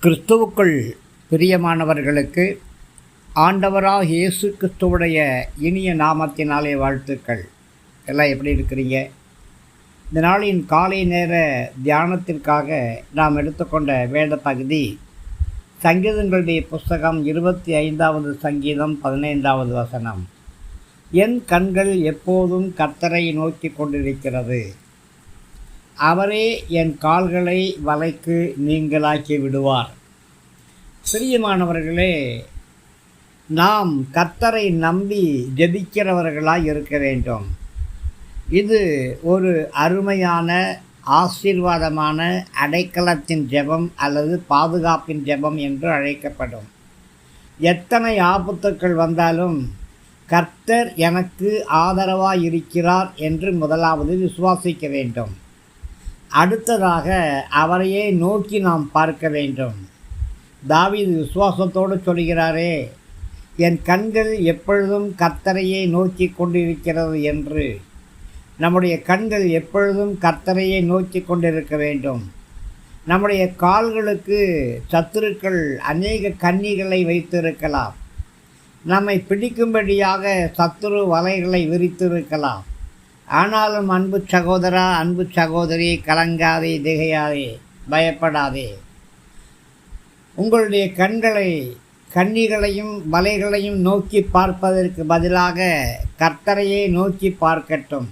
கிறிஸ்துவுக்குள் பிரியமானவர்களுக்கு ஆண்டவராக இயேசு கிறிஸ்துவுடைய இனிய நாமத்தினாலே வாழ்த்துக்கள். எல்லாம் எப்படி இருக்கிறீங்க? இந்த நாளின் காலை நேர தியானத்திற்காக நாம் எடுத்துக்கொண்ட வேத பகுதி சங்கீதங்களுடைய புஸ்தகம் 25வது சங்கீதம் 15வது வசனம். என் கண்கள் எப்போதும் கர்த்தரை நோக்கி கொண்டிருக்கிறது, அவரே என் கால்களை வலைக்கு நீங்களாக்கி விடுவார். பிரியமானவர்களே, நாம் கர்த்தரை நம்பி ஜெபிக்கிறவர்களாய் இருக்க வேண்டும். இது ஒரு அருமையான ஆசீர்வாதமான அடைக்கலத்தின் ஜெபம் அல்லது பாதுகாப்பின் ஜெபம் என்று அழைக்கப்படும். எத்தனை ஆபத்துக்கள் வந்தாலும் கர்த்தர் எனக்கு ஆதரவாய் இருக்கிறார் என்று முதலாவது விசுவாசிக்க வேண்டும். அடுத்ததாக அவரையே நோக்கி நாம் பார்க்க வேண்டும். தாவீது விசுவாசத்தோடு சொல்கிறாரே, என் கண்கள் எப்பொழுதும் கர்த்தரையே நோக்கி கொண்டிருக்கிறது என்று. நம்முடைய கண்கள் எப்பொழுதும் கர்த்தரையே நோக்கி கொண்டிருக்க வேண்டும். நம்முடைய கால்களுக்கு சத்துருக்கள் அநேக கண்ணிகளை வைத்திருக்கலாம். நம்மை பிடிக்கும்படியாக சத்துரு வலைகளை விரித்திருக்கலாம். ஆனாலும் அன்பு சகோதரா, அன்பு சகோதரி, கலங்காதே, திகையாதே, பயப்படாதே. உங்களுடைய கண்களை கண்ணிகளையும் வலைகளையும் நோக்கி பார்ப்பதற்கு பதிலாக கர்த்தரையே நோக்கி பார்க்கட்டும்.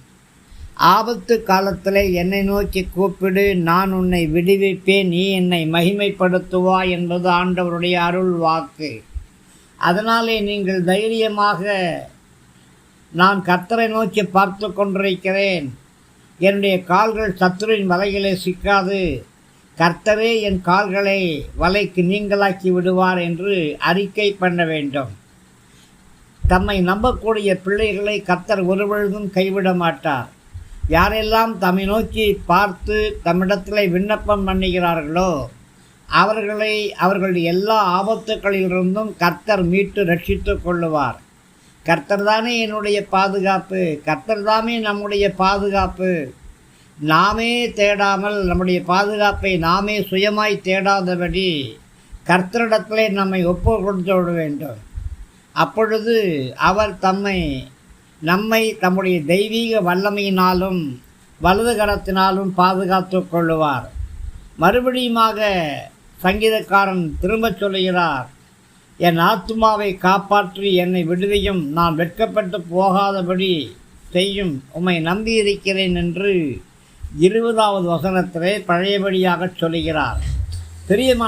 ஆபத்து காலத்தில் என்னை நோக்கி கூப்பிடு, நான் உன்னை விடுவிப்பேன், நீ என்னை மகிமைப்படுத்துவாய் என்பது ஆண்டவருடைய அருள் வாக்கு. அதனாலே நீங்கள் தைரியமாக, நான் கர்த்தரை நோக்கி பார்த்து கொண்டிருக்கிறேன், என்னுடைய கால்கள் சத்துருவின் வலைகளை சிக்காது, கர்த்தரே என் கால்களை வலைக்கு நீங்களாக்கி விடுவார் என்று அறிக்கை பண்ண வேண்டும். தம்மை நம்பக்கூடிய பிள்ளைகளை கர்த்தர் ஒருபொழுதும் கைவிட மாட்டார். யாரெல்லாம் தம்மை நோக்கி பார்த்து தம்மிடத்தில் விண்ணப்பம் பண்ணுகிறார்களோ அவர்களுடைய எல்லா ஆபத்துக்களிலிருந்தும் கர்த்தர் மீட்டு ரட்சித்து கொள்ளுவார். கர்த்தர் தானே என்னுடைய பாதுகாப்பு, கர்த்தர் தாமே நம்முடைய பாதுகாப்பு. நாமே தேடாமல் நம்முடைய பாதுகாப்பை நாமே சுயமாய் தேடாதபடி கர்த்தரிடத்திலே நம்மை ஒப்பு கொடுத்து விட வேண்டும். அப்பொழுது அவர் நம்மை தம்முடைய தெய்வீக வல்லமையினாலும் வலது கரத்தினாலும் பாதுகாத்து கொள்ளுவார். மறுபடியுமாக சங்கீதக்காரன் திரும்பச் சொல்லுகிறார், என் ஆத்துமாவை காப்பாற்றி என்னை விடுவியும், நான் வெட்கப்பட்டு போகாதபடி செய்யும், உம்மை நம்பியிருக்கிறேன் என்று 20வது வசனத்திலே பழையபடியாக சொல்லுகிறார்.